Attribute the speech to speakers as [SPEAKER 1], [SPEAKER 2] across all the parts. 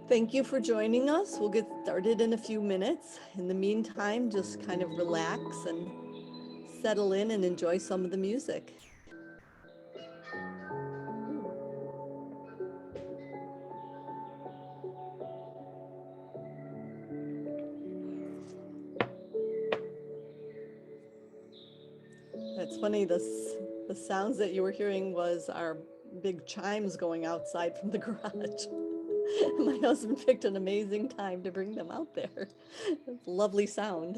[SPEAKER 1] Thank you for joining us. We'll get started in a few minutes. In the meantime, just kind of relax and settle in and enjoy some of the music. It's funny, the sounds that you were hearing was our big chimes going outside from the garage. My husband picked an amazing time to bring them out there. It's a lovely sound.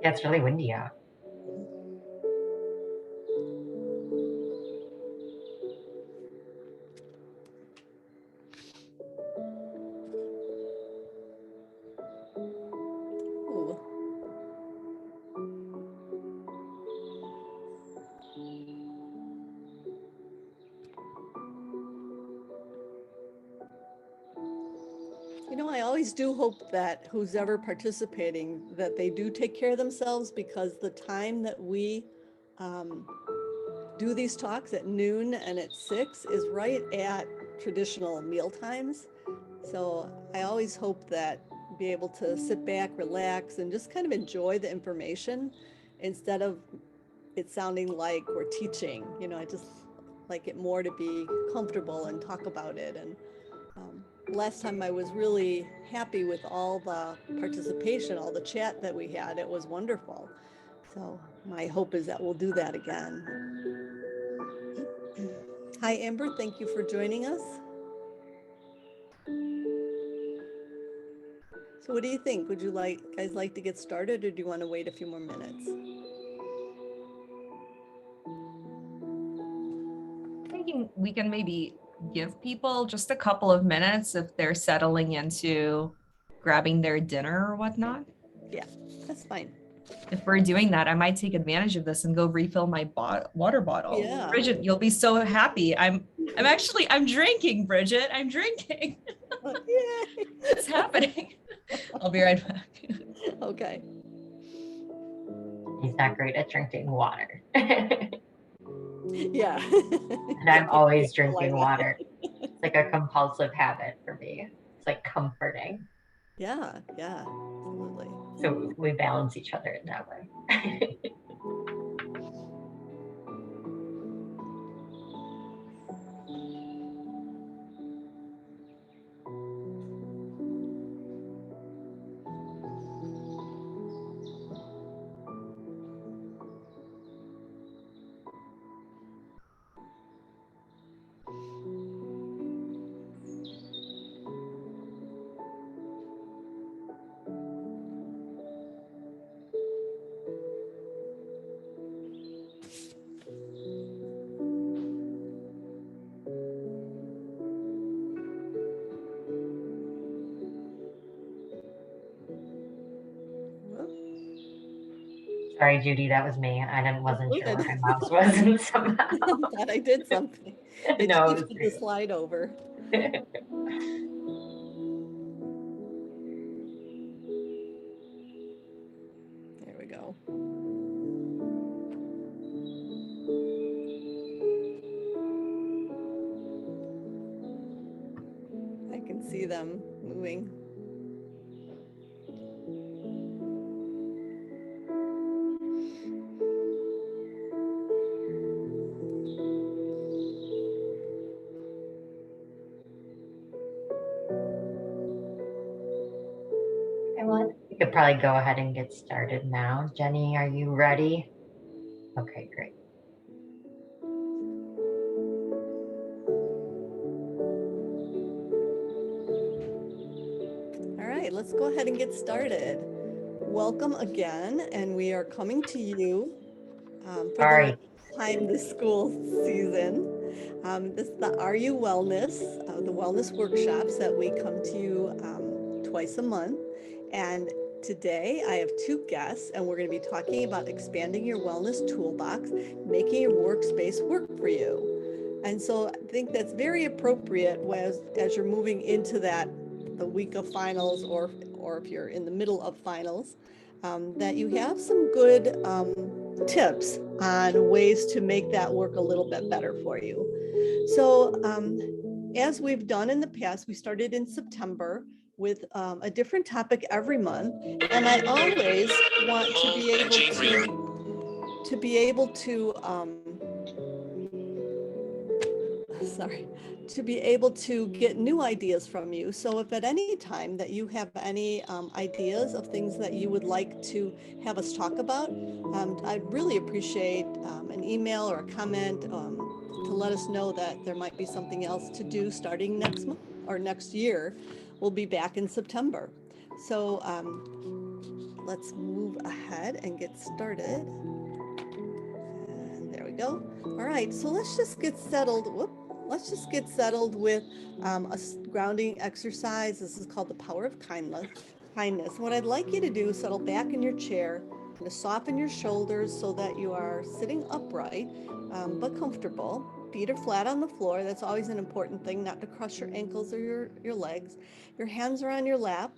[SPEAKER 2] Yeah, it's really windy out.
[SPEAKER 1] Ooh. You know, I always do hope that who's ever participating, that they do take care of themselves, because the time that we do these talks at noon and at 6 is right at traditional meal times. So I always hope that be able to sit back, relax, and just kind of enjoy the information instead of it sounding like we're teaching. You know, I just like it more to be comfortable and talk about it. And last time I was really happy with all the participation, all the chat that we had. It was wonderful. So my hope is that we'll do that again. Hi, Amber. Thank you for joining us. So what do you think? Would you guys like to get started, or do you want to wait a few more minutes?
[SPEAKER 3] Thinking we can maybe give people just a couple of minutes if they're settling into grabbing their dinner or whatnot.
[SPEAKER 1] Yeah, that's fine.
[SPEAKER 3] If we're doing that, I might take advantage of this and go refill my water bottle.
[SPEAKER 1] Yeah.
[SPEAKER 3] Bridget, you'll be so happy. I'm drinking, Bridget. I'm drinking.
[SPEAKER 1] Yay.
[SPEAKER 3] It's happening. I'll be right back.
[SPEAKER 1] Okay.
[SPEAKER 2] He's not great at drinking water.
[SPEAKER 1] Yeah.
[SPEAKER 2] And I'm always drinking water. It's like a compulsive habit for me. It's like comforting.
[SPEAKER 1] Yeah, absolutely.
[SPEAKER 2] So we balance each other in that way. Sorry, Judy, that was me. Wasn't sure where my mouse was somehow.
[SPEAKER 1] I thought I did something. It
[SPEAKER 2] No,
[SPEAKER 1] keeps the slide over. There we go. I can see them moving.
[SPEAKER 2] We could probably go ahead and get started now. Jenny, are you ready? Okay, great.
[SPEAKER 1] All right, let's go ahead and get started. Welcome again, and we are coming to you for the time this school season. This is the Are You Wellness, the wellness workshops that we come to you twice a month. And today I have two guests, and we're going to be talking about expanding your wellness toolbox, making your workspace work for you. And so I think that's very appropriate as you're moving into the week of finals, or if you're in the middle of finals, that you have some good tips on ways to make that work a little bit better for you. So as we've done in the past, we started in September with a different topic every month. And I always want to be able to get new ideas from you. So if at any time that you have any ideas of things that you would like to have us talk about, I'd really appreciate an email or a comment to let us know that there might be something else to do starting next month or next year. We'll be back in September. So let's move ahead and get started. And there we go. All right, so let's just get settled. Let's just get settled with a grounding exercise. This is called the power of kindness. What I'd like you to do is settle back in your chair and to soften your shoulders so that you are sitting upright but comfortable. Feet are flat on the floor. That's always an important thing, not to crush your ankles or your legs. Your hands are on your lap.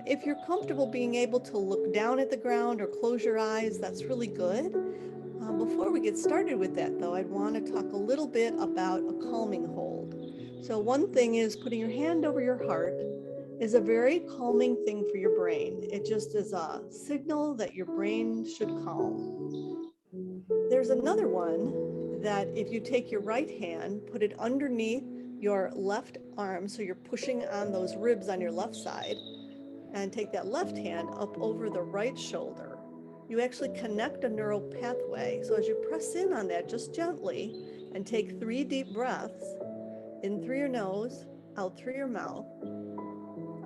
[SPEAKER 1] If you're comfortable being able to look down at the ground or close your eyes, that's really good. Before we get started with that, though, I'd want to talk a little bit about a calming hold. So one thing is putting your hand over your heart is a very calming thing for your brain. It just is a signal that your brain should calm. There's another one that if you take your right hand, put it underneath your left arm, so you're pushing on those ribs on your left side, and take that left hand up over the right shoulder. You actually connect a neural pathway. So as you press in on that, just gently, and take 3 deep breaths, in through your nose, out through your mouth.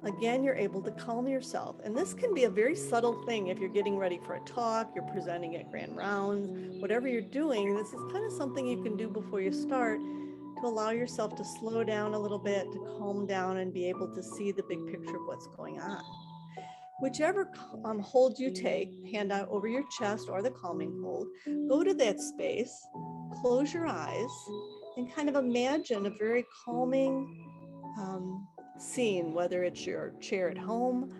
[SPEAKER 1] Again, you're able to calm yourself. And this can be a very subtle thing if you're getting ready for a talk, you're presenting at grand rounds, whatever you're doing, this is kind of something you can do before you start to allow yourself to slow down a little bit, to calm down and be able to see the big picture of what's going on. Whichever hold you take, hand out over your chest or the calming hold, go to that space, close your eyes, and kind of imagine a very calming scene, whether it's your chair at home,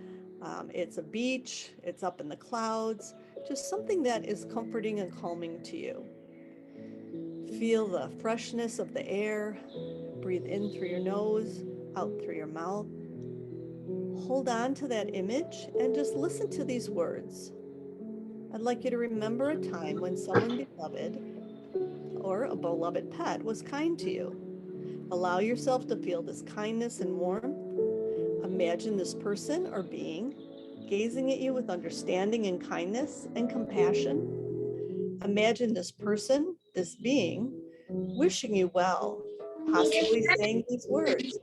[SPEAKER 1] it's a beach, it's up in the clouds, just something that is comforting and calming to you. Feel the freshness of the air, breathe in through your nose, out through your mouth. Hold on to that image and just listen to these words. I'd like you to remember a time when someone beloved or a beloved pet was kind to you. Allow yourself to feel this kindness and warmth. Imagine this person or being gazing at you with understanding and kindness and compassion. Imagine this person, this being, wishing you well, possibly saying these words.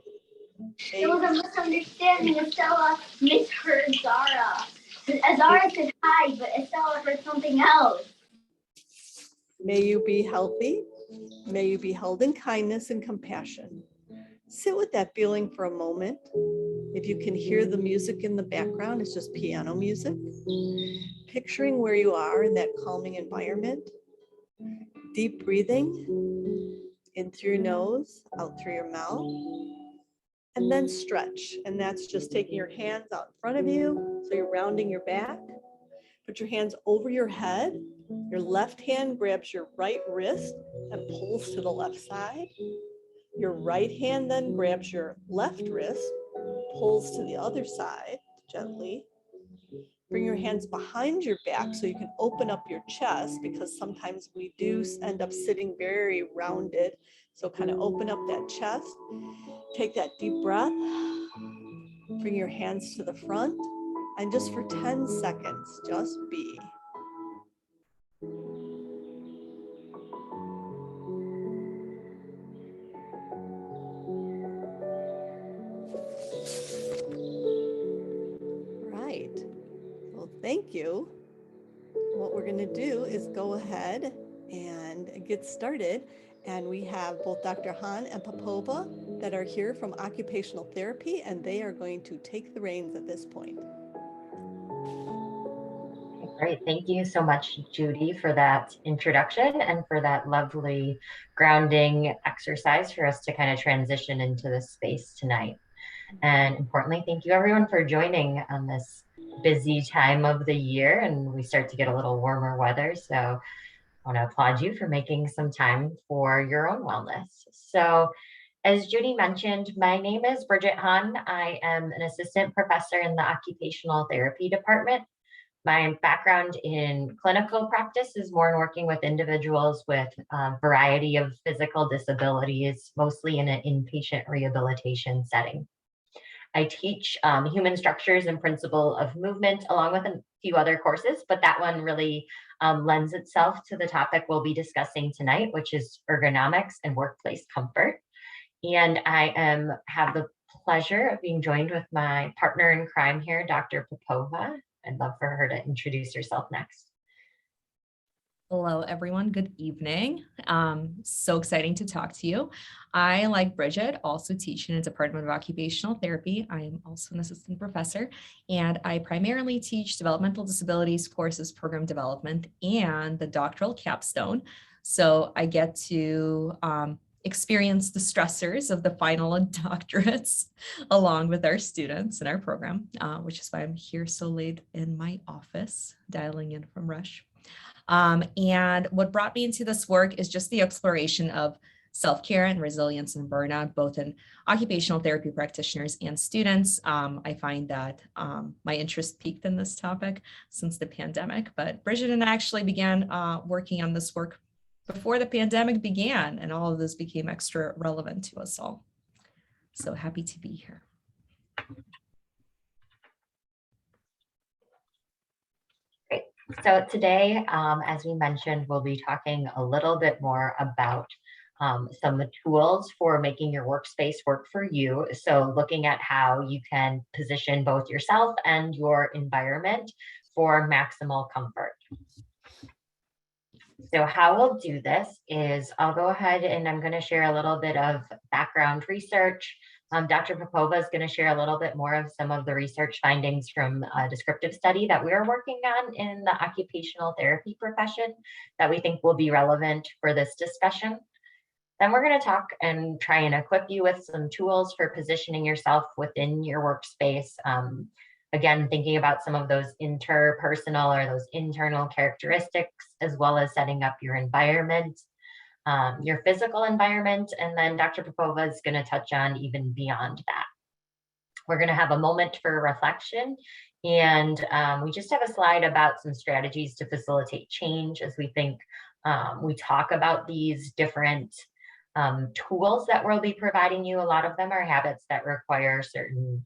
[SPEAKER 4] There was a misunderstanding. Estella misheard Zara. Zara said hi, but Estella heard something else.
[SPEAKER 1] May you be healthy. May you be held in kindness and compassion. Sit with that feeling for a moment. If you can hear the music in the background, it's just piano music. Picturing where you are in that calming environment. Deep breathing, in through your nose, out through your mouth. And then stretch. And that's just taking your hands out in front of you. So you're rounding your back. Put your hands over your head. Your left hand grabs your right wrist and pulls to the left side. Your right hand then grabs your left wrist, pulls to the other side gently. Bring your hands behind your back so you can open up your chest, because sometimes we do end up sitting very rounded. So kind of open up that chest. Take that deep breath. Bring your hands to the front. And just for 10 seconds, just be. Right. Well, thank you. What we're going to do is go ahead and get started. And we have both Dr. Han and Popova that are here from occupational therapy, and they are going to take the reins at this point.
[SPEAKER 2] Great. Thank you so much, Judy, for that introduction and for that lovely grounding exercise for us to kind of transition into this space tonight. And importantly, thank you everyone for joining on this busy time of the year and we start to get a little warmer weather. So I want to applaud you for making some time for your own wellness. So as Judy mentioned, my name is Bridget Hahn. I am an assistant professor in the occupational therapy department. My background in clinical practice is more in working with individuals with a variety of physical disabilities, mostly in an inpatient rehabilitation setting. I teach human structures and principle of movement along with a few other courses, but that one really lends itself to the topic we'll be discussing tonight, which is ergonomics and workplace comfort. And I have the pleasure of being joined with my partner in crime here, Dr. Popova. I'd love for her to introduce herself next.
[SPEAKER 3] Hello, everyone. Good evening. So exciting to talk to you. I, like Bridget, also teach in the Department of Occupational Therapy. I am also an assistant professor, and I primarily teach developmental disabilities courses, program development, and the doctoral capstone. So I get to experience the stressors of the final doctorates along with our students in our program, which is why I'm here so late in my office, dialing in from Rush. And what brought me into this work is just the exploration of self-care and resilience and burnout, both in occupational therapy practitioners and students. I find that my interest peaked in this topic since the pandemic, but Bridget and I actually began working on this work before the pandemic began, and all of this became extra relevant to us all. So happy to be here.
[SPEAKER 2] Great. So today, as we mentioned, we'll be talking a little bit more about some tools for making your workspace work for you. So looking at how you can position both yourself and your environment for maximal comfort. So how we'll do this is I'll go ahead and I'm going to share a little bit of background research. Dr. Popova is going to share a little bit more of some of the research findings from a descriptive study that we're working on in the occupational therapy profession that we think will be relevant for this discussion. Then we're going to talk and try and equip you with some tools for positioning yourself within your workspace. Again, thinking about some of those interpersonal or those internal characteristics, as well as setting up your environment, your physical environment. And then Dr. Popova is going to touch on even beyond that. We're going to have a moment for reflection. And we just have a slide about some strategies to facilitate change as we think we talk about these different tools that we'll be providing you. A lot of them are habits that require certain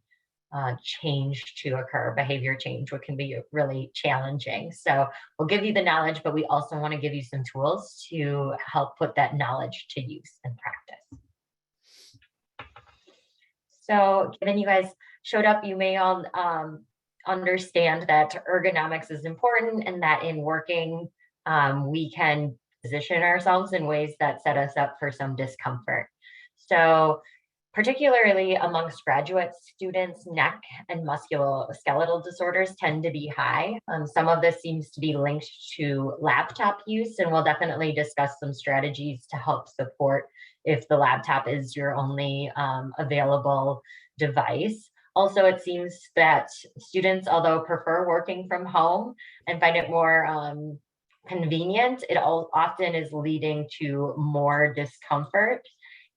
[SPEAKER 2] change to occur, behavior change, what can be really challenging. So we'll give you the knowledge, but we also want to give you some tools to help put that knowledge to use and practice. So given you guys showed up, you may all understand that ergonomics is important and that in working, we can position ourselves in ways that set us up for some discomfort. So particularly amongst graduate students, neck and musculoskeletal disorders tend to be high. Some of this seems to be linked to laptop use, and we'll definitely discuss some strategies to help support if the laptop is your only available device. Also, it seems that students, although prefer working from home and find it more convenient, it often is leading to more discomfort,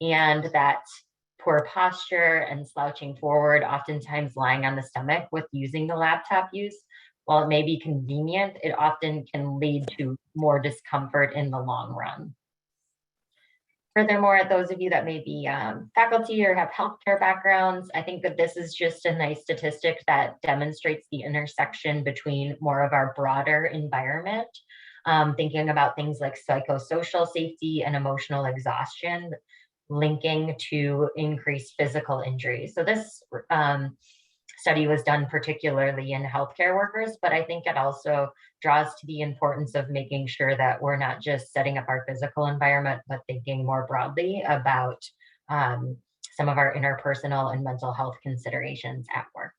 [SPEAKER 2] and that poor posture and slouching forward, oftentimes lying on the stomach with using the laptop use. While it may be convenient, it often can lead to more discomfort in the long run. Furthermore, those of you that may be faculty or have healthcare backgrounds, I think that this is just a nice statistic that demonstrates the intersection between more of our broader environment, thinking about things like psychosocial safety and emotional exhaustion, linking to increased physical injuries. So this study was done particularly in healthcare workers, but I think it also draws to the importance of making sure that we're not just setting up our physical environment, but thinking more broadly about some of our interpersonal and mental health considerations at work.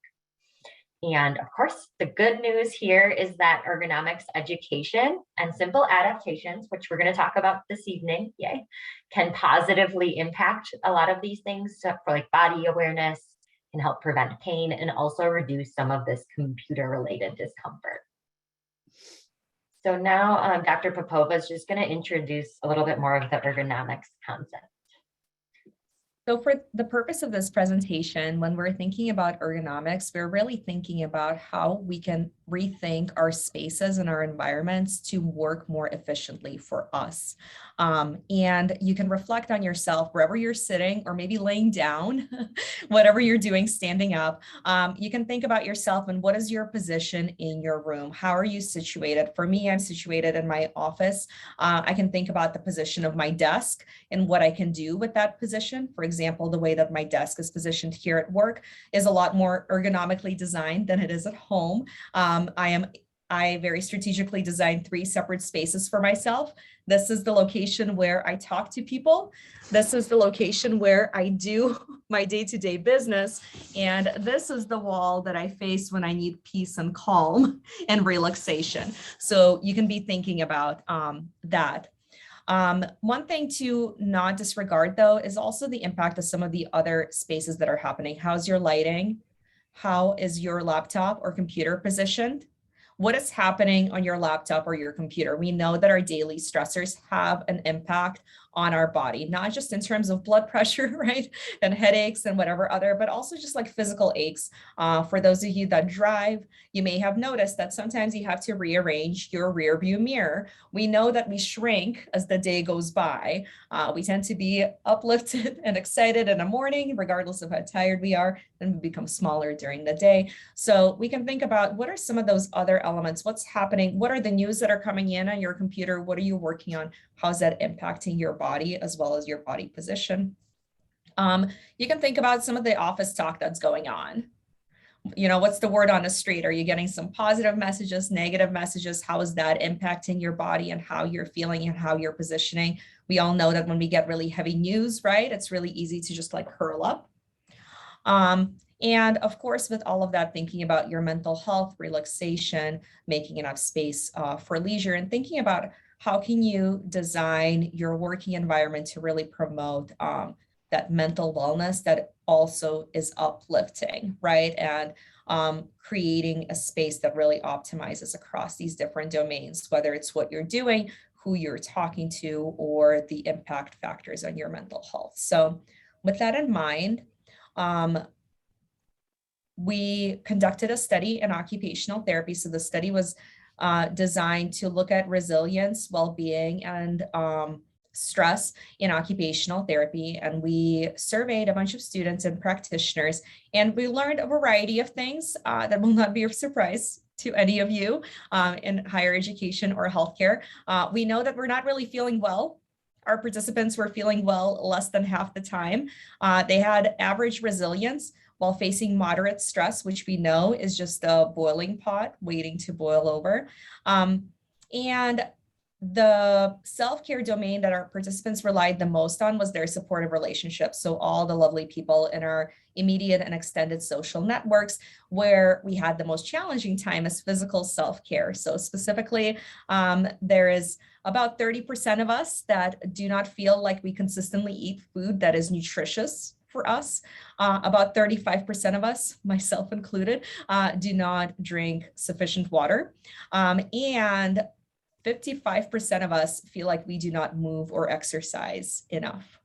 [SPEAKER 2] And of course, the good news here is that ergonomics education and simple adaptations, which we're going to talk about this evening, yay, can positively impact a lot of these things for like body awareness, can help prevent pain and also reduce some of this computer-related discomfort. So now Dr. Popova is just going to introduce a little bit more of the ergonomics concept.
[SPEAKER 3] So for the purpose of this presentation, when we're thinking about ergonomics, we're really thinking about how we can rethink our spaces and our environments to work more efficiently for us. And you can reflect on yourself wherever you're sitting or maybe laying down, whatever you're doing, standing up. You can think about yourself and what is your position in your room? How are you situated? For me, I'm situated in my office. I can think about the position of my desk and what I can do with that position. For example, the way that my desk is positioned here at work is a lot more ergonomically designed than it is at home. I very strategically designed 3 separate spaces for myself. This is the location where I talk to people. This is the location where I do my day-to-day business. And this is the wall that I face when I need peace and calm and relaxation. So you can be thinking about that. One thing to not disregard, though, is also the impact of some of the other spaces that are happening. How's your lighting? How is your laptop or computer positioned? What is happening on your laptop or your computer? We know that our daily stressors have an impact on our body, not just in terms of blood pressure, right? And headaches and whatever other, but also just like physical aches. For those of you that drive, you may have noticed that sometimes you have to rearrange your rear view mirror. We know that we shrink as the day goes by. We tend to be uplifted and excited in the morning, regardless of how tired we are, and we become smaller during the day. So we can think about what are some of those other elements, what's happening, what are the news that are coming in on your computer, what are you working on, how's that impacting your body as well as your body position. You can think about some of the office talk that's going on. You know, what's the word on the street? Are you getting some positive messages, negative messages? How is that impacting your body and how you're feeling and how you're positioning? We all know that when we get really heavy news, right, it's really easy to just like curl up. And of course, with all of that, thinking about your mental health, relaxation, making enough space for leisure, and thinking about how can you design your working environment to really promote that mental wellness that also is uplifting, right? And creating a space that really optimizes across these different domains, whether it's what you're doing, who you're talking to, or the impact factors on your mental health. So with that in mind, we conducted a study in occupational therapy. So the study was designed to look at resilience, well-being, and stress in occupational therapy. And we surveyed a bunch of students and practitioners, and we learned a variety of things that will not be a surprise to any of you in higher education or healthcare. We know that we're not really feeling well. Our participants were feeling well less than half the time. They had average resilience while facing moderate stress, which we know is just a boiling pot waiting to boil over. And the self-care domain that our participants relied the most on was their supportive relationships. So all the lovely people in our immediate and extended social networks. Where we had the most challenging time is physical self-care. So specifically, there is about 30% of us that do not feel like we consistently eat food that is nutritious for us. About 35% of us, myself included, do not drink sufficient water. And 55% of us feel like we do not move or exercise enough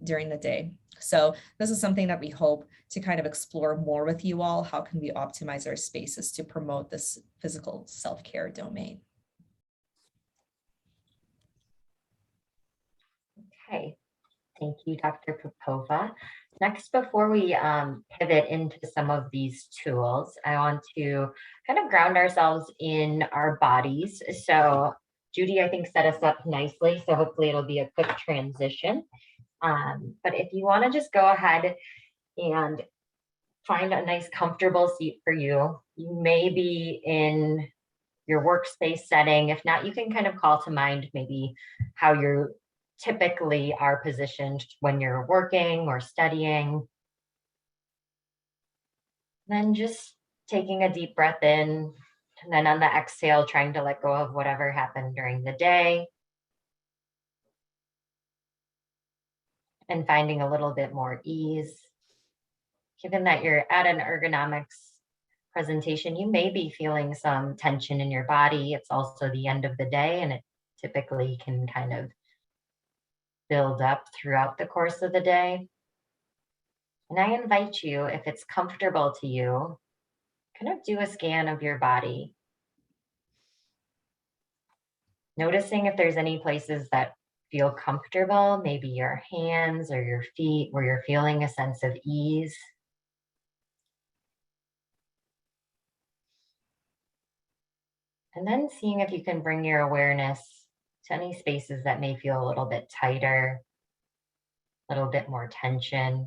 [SPEAKER 3] during the day. So this is something that we hope to kind of explore more with you all. How can we optimize our spaces to promote this physical self-care domain?
[SPEAKER 2] Okay, thank you, Dr. Popova. Next, before we pivot into some of these tools, I want to kind of ground ourselves in our bodies. So Judy, I think, set us up nicely, so hopefully it'll be a quick transition. But if you want to just go ahead and find a nice comfortable seat for you, you may be in your workspace setting. If not, you can kind of call to mind maybe how you're typically are positioned when you're working or studying. Then just taking a deep breath in, and then on the exhale, trying to let go of whatever happened during the day. And finding a little bit more ease given that you're at an ergonomics presentation, you may be feeling some tension in your body. It's also the end of the day, and it typically can kind of build up throughout the course of the day. And I invite you, if it's comfortable to you, kind of do a scan of your body, noticing if there's any places that feel comfortable, maybe your hands or your feet, where you're feeling a sense of ease. And then seeing if you can bring your awareness to any spaces that may feel a little bit tighter, a little bit more tension.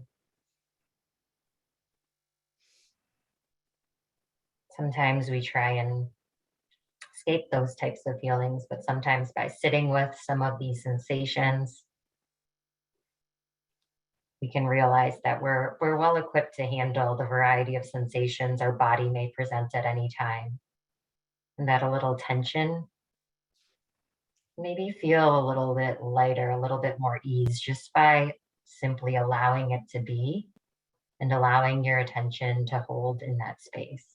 [SPEAKER 2] Sometimes we try and escape those types of feelings, but sometimes by sitting with some of these sensations, we can realize that we're well equipped to handle the variety of sensations our body may present at any time. And that a little tension, maybe feel a little bit lighter, a little bit more ease just by simply allowing it to be and allowing your attention to hold in that space.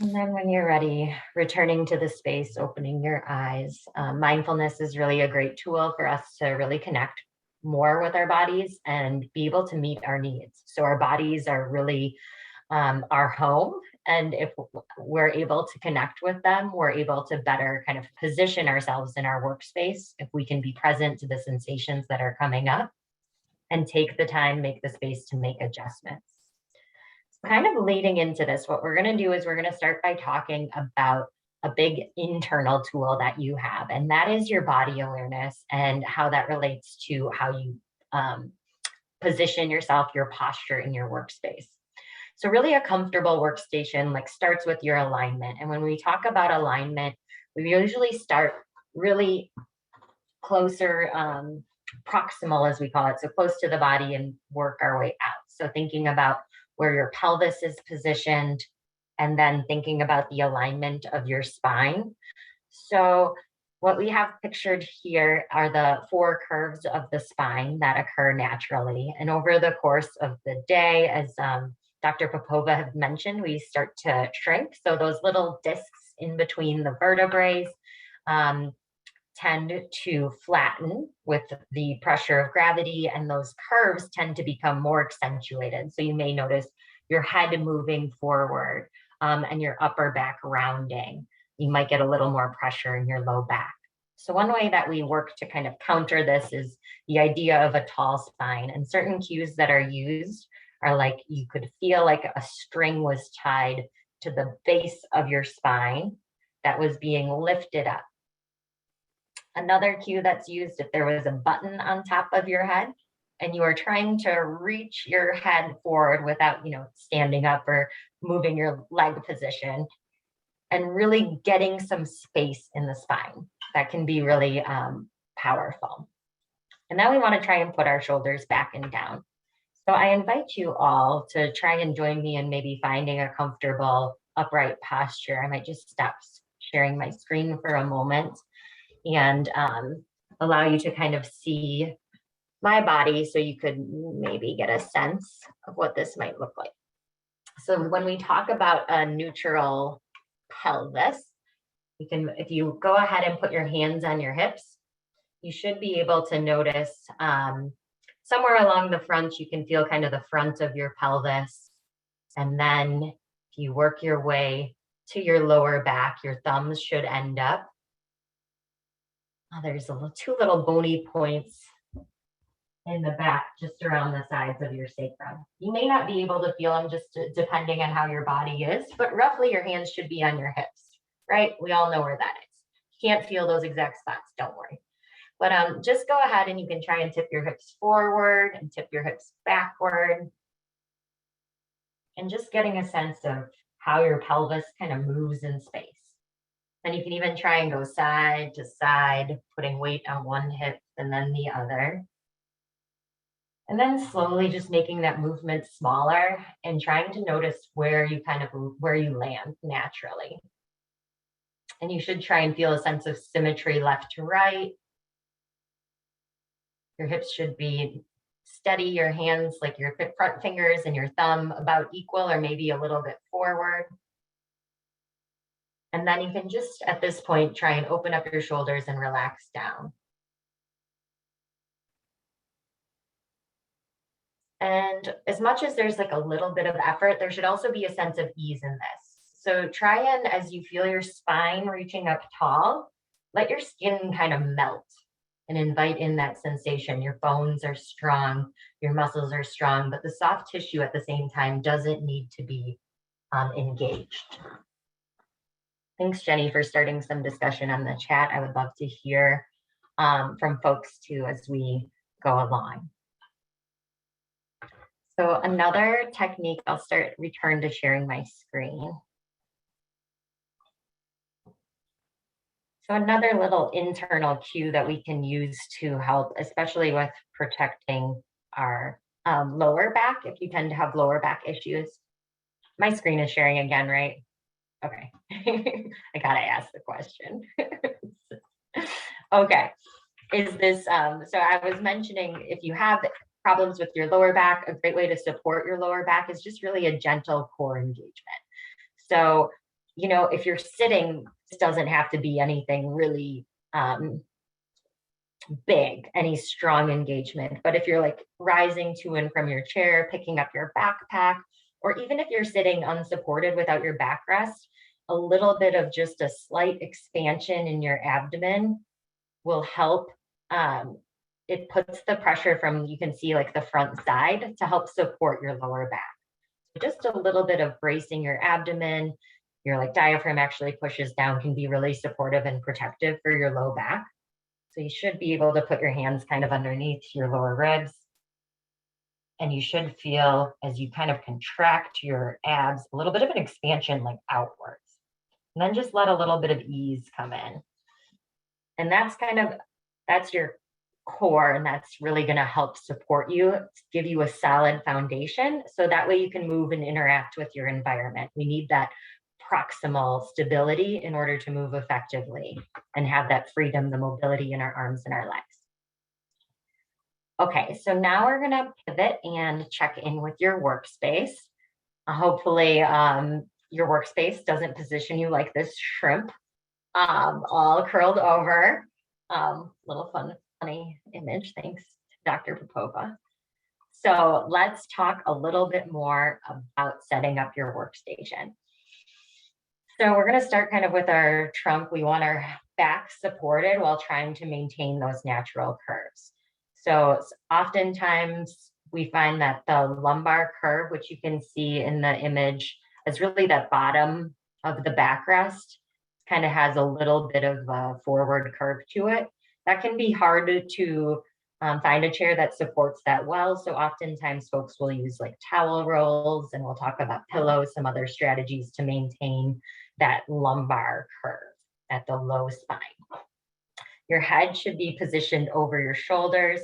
[SPEAKER 2] And then when you're ready, returning to the space, opening your eyes. Mindfulness is really a great tool for us to really connect more with our bodies and be able to meet our needs. So our bodies are really our home. And if we're able to connect with them, we're able to better kind of position ourselves in our workspace if we can be present to the sensations that are coming up and take the time, make the space to make adjustments. Kind of leading into this, what we're going to do is we're going to start by talking about a big internal tool that you have, and that is your body awareness and how that relates to how you position yourself, your posture in your workspace. So really a comfortable workstation like starts with your alignment. And when we talk about alignment, we usually start really closer, proximal as we call it, so close to the body, and work our way out. So thinking about where your pelvis is positioned, and then thinking about the alignment of your spine. So what we have pictured here are the 4 curves of the spine that occur naturally. And over the course of the day, as Dr. Popova had mentioned, we start to shrink. So those little discs in between the vertebrae tend to flatten with the pressure of gravity, and those curves tend to become more accentuated. So you may notice your head moving forward and your upper back rounding. You might get a little more pressure in your low back. So one way that we work to kind of counter this is the idea of a tall spine, and certain cues that are used are like you could feel like a string was tied to the base of your spine that was being lifted up. Another cue that's used, if there was a button on top of your head and you are trying to reach your head forward without, standing up or moving your leg position, and really getting some space in the spine. That can be really powerful. And now we want to try and put our shoulders back and down. So I invite you all to try and join me in maybe finding a comfortable upright posture. I might just stop sharing my screen for a moment and allow you to kind of see my body so you could maybe get a sense of what this might look like. So when we talk about a neutral pelvis, if you go ahead and put your hands on your hips, you should be able to notice somewhere along the front, you can feel kind of the front of your pelvis. And then if you work your way to your lower back, your thumbs should end up. There's 2 little bony points in the back, just around the sides of your sacrum. You may not be able to feel them just depending on how your body is, but roughly your hands should be on your hips, right? We all know where that is. You can't feel those exact spots, don't worry. But just go ahead and you can try and tip your hips forward and tip your hips backward. And just getting a sense of how your pelvis kind of moves in space. And you can even try and go side to side, putting weight on one hip and then the other. And then slowly just making that movement smaller and trying to notice where you land naturally. And you should try and feel a sense of symmetry left to right. Your hips should be steady, your hands, like your front fingers and your thumb, about equal or maybe a little bit forward. And then you can just, at this point, try and open up your shoulders and relax down. And as much as there's like a little bit of effort, there should also be a sense of ease in this. So try and, as you feel your spine reaching up tall, let your skin kind of melt and invite in that sensation. Your bones are strong, your muscles are strong, but the soft tissue at the same time doesn't need to be engaged. Thanks, Jenny, for starting some discussion on the chat. I would love to hear from folks too as we go along. So another technique, I'll return to sharing my screen. So another little internal cue that we can use to help, especially with protecting our lower back, if you tend to have lower back issues. My screen is sharing again, right? Okay, I gotta ask the question. Okay, is this, so I was mentioning if you have problems with your lower back, a great way to support your lower back is just really a gentle core engagement. So, you know, if you're sitting, this doesn't have to be anything really big, any strong engagement. But if you're like rising to and from your chair, picking up your backpack, or even if you're sitting unsupported without your backrest, a little bit of just a slight expansion in your abdomen will help. It puts the pressure from, you can see like the front side to help support your lower back. Just a little bit of bracing your abdomen, your like diaphragm actually pushes down, can be really supportive and protective for your low back. So you should be able to put your hands kind of underneath your lower ribs. And you should feel, as you kind of contract your abs, a little bit of an expansion like outwards. And then just let a little bit of ease come in. And that's your core, and that's really going to help support you, give you a solid foundation, so that way you can move and interact with your environment. We need that proximal stability in order to move effectively and have that freedom, the mobility in our arms and our legs. Okay, so now we're going to pivot and check in with your workspace. Hopefully your workspace doesn't position you like this shrimp, all curled over. Little funny image, thanks to Dr. Popova. So let's talk a little bit more about setting up your workstation. So we're going to start kind of with our trunk. We want our back supported while trying to maintain those natural curves. So oftentimes we find that the lumbar curve, which you can see in the image, is really the bottom of the backrest, kind of has a little bit of a forward curve to it. That can be hard to find a chair that supports that well. So oftentimes folks will use like towel rolls, and we'll talk about pillows, some other strategies to maintain that lumbar curve at the low spine. Your head should be positioned over your shoulders.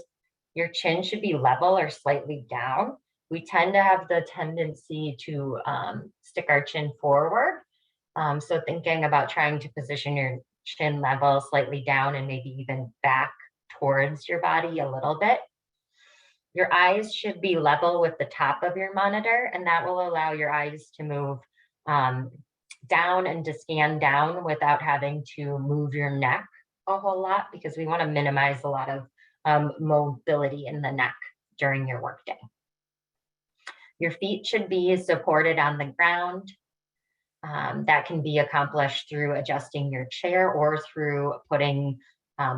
[SPEAKER 2] Your chin should be level or slightly down. We tend to have the tendency to stick our chin forward. So thinking about trying to position your chin level slightly down and maybe even back towards your body a little bit. Your eyes should be level with the top of your monitor, and that will allow your eyes to move down and to scan down without having to move your neck a whole lot, because we want to minimize a lot of mobility in the neck during your workday. Your feet should be supported on the ground. That can be accomplished through adjusting your chair or through putting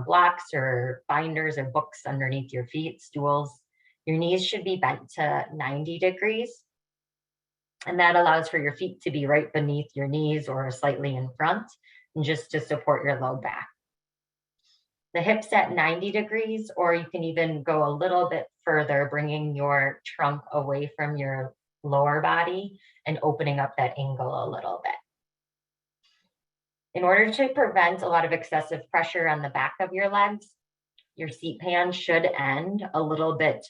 [SPEAKER 2] blocks or binders or books underneath your feet, stools. Your knees should be bent to 90 degrees. And that allows for your feet to be right beneath your knees or slightly in front, and just to support your low back. The hips at 90 degrees, or you can even go a little bit further, bringing your trunk away from your lower body and opening up that angle a little bit. In order to prevent a lot of excessive pressure on the back of your legs, your seat pan should end a little bit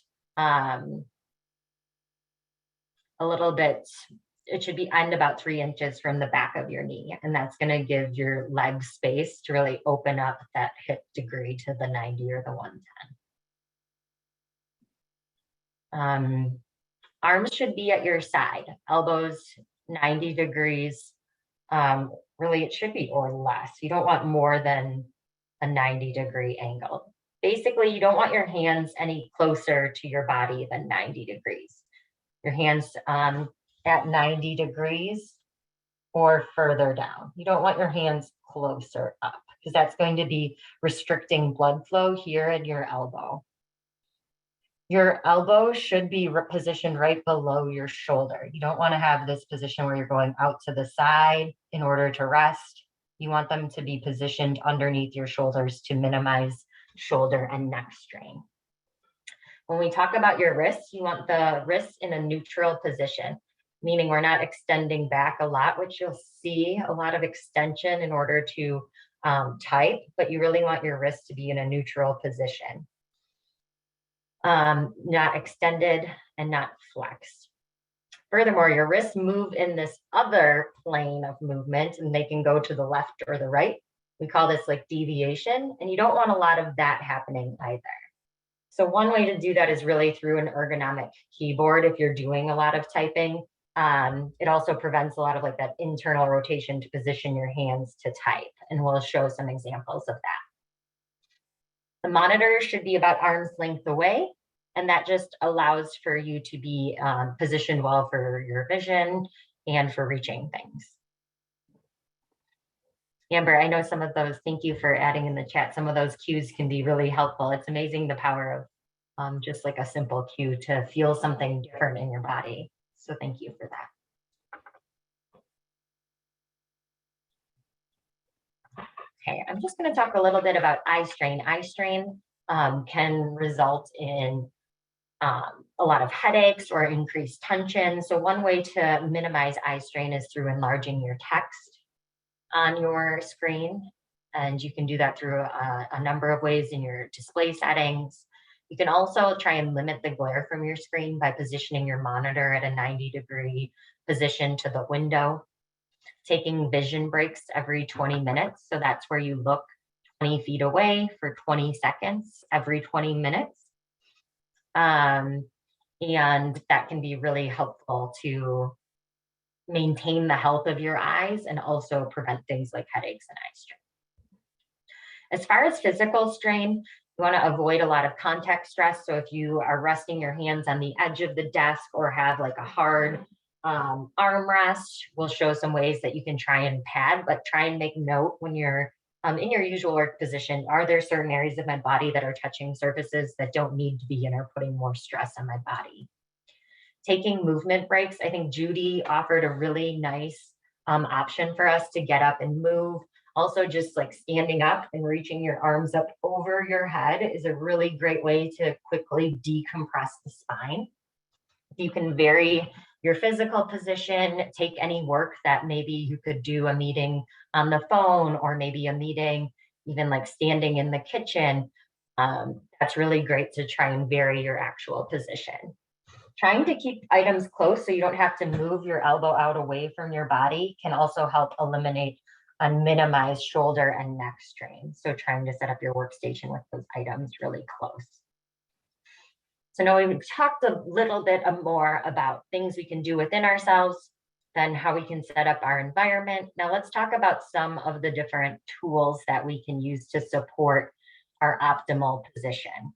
[SPEAKER 2] it should be end about 3 inches from the back of your knee. And that's going to give your leg space to really open up that hip degree to the 90 or the 110. Arms should be at your side, elbows 90 degrees. Really, it should be or less. You don't want more than a 90-degree angle. Basically, you don't want your hands any closer to your body than 90 degrees. Your hands at 90 degrees or further down. You don't want your hands closer up because that's going to be restricting blood flow here in your elbow. Your elbow should be positioned right below your shoulder. You don't want to have this position where you're going out to the side in order to rest. You want them to be positioned underneath your shoulders to minimize shoulder and neck strain. When we talk about your wrists, you want the wrists in a neutral position, meaning we're not extending back a lot, which you'll see a lot of extension in order to type, but you really want your wrists to be in a neutral position. Not extended and not flexed. Furthermore, your wrists move in this other plane of movement and they can go to the left or the right. We call this like deviation, and you don't want a lot of that happening either. So one way to do that is really through an ergonomic keyboard if you're doing a lot of typing. It also prevents a lot of like that internal rotation to position your hands to type, and we'll show some examples of that. The monitor should be about arm's length away, and that just allows for you to be positioned well for your vision and for reaching things. Amber, I know some of those, thank you for adding in the chat, some of those cues can be really helpful. It's amazing the power of just like a simple cue to feel something different in your body. So thank you for that. Okay, I'm just going to talk a little bit about eye strain. Eye strain can result in a lot of headaches or increased tension. So one way to minimize eye strain is through enlarging your text on your screen. And you can do that through a number of ways in your display settings. You can also try and limit the glare from your screen by positioning your monitor at a 90-degree position to the window. Taking vision breaks every 20 minutes. So that's where you look 20 feet away for 20 seconds every 20 minutes. And that can be really helpful to maintain the health of your eyes and also prevent things like headaches and eye strain. As far as physical strain, you want to avoid a lot of contact stress. So if you are resting your hands on the edge of the desk or have like a hard armrest, we'll show some ways that you can try and pad, but try and make note when you're in your usual work position, are there certain areas of my body that are touching surfaces that don't need to be and are putting more stress on my body? Taking movement breaks. I think Judy offered a really nice option for us to get up and move. Also, just like standing up and reaching your arms up over your head is a really great way to quickly decompress the spine. You can vary your physical position, take any work that maybe you could do a meeting on the phone or maybe a meeting even like standing in the kitchen. That's really great to try and vary your actual position. Trying to keep items close so you don't have to move your elbow out away from your body can also help eliminate and minimize shoulder and neck strain. So trying to set up your workstation with those items really close. So now we've talked a little bit more about things we can do within ourselves, then how we can set up our environment. Now let's talk about some of the different tools that we can use to support our optimal position.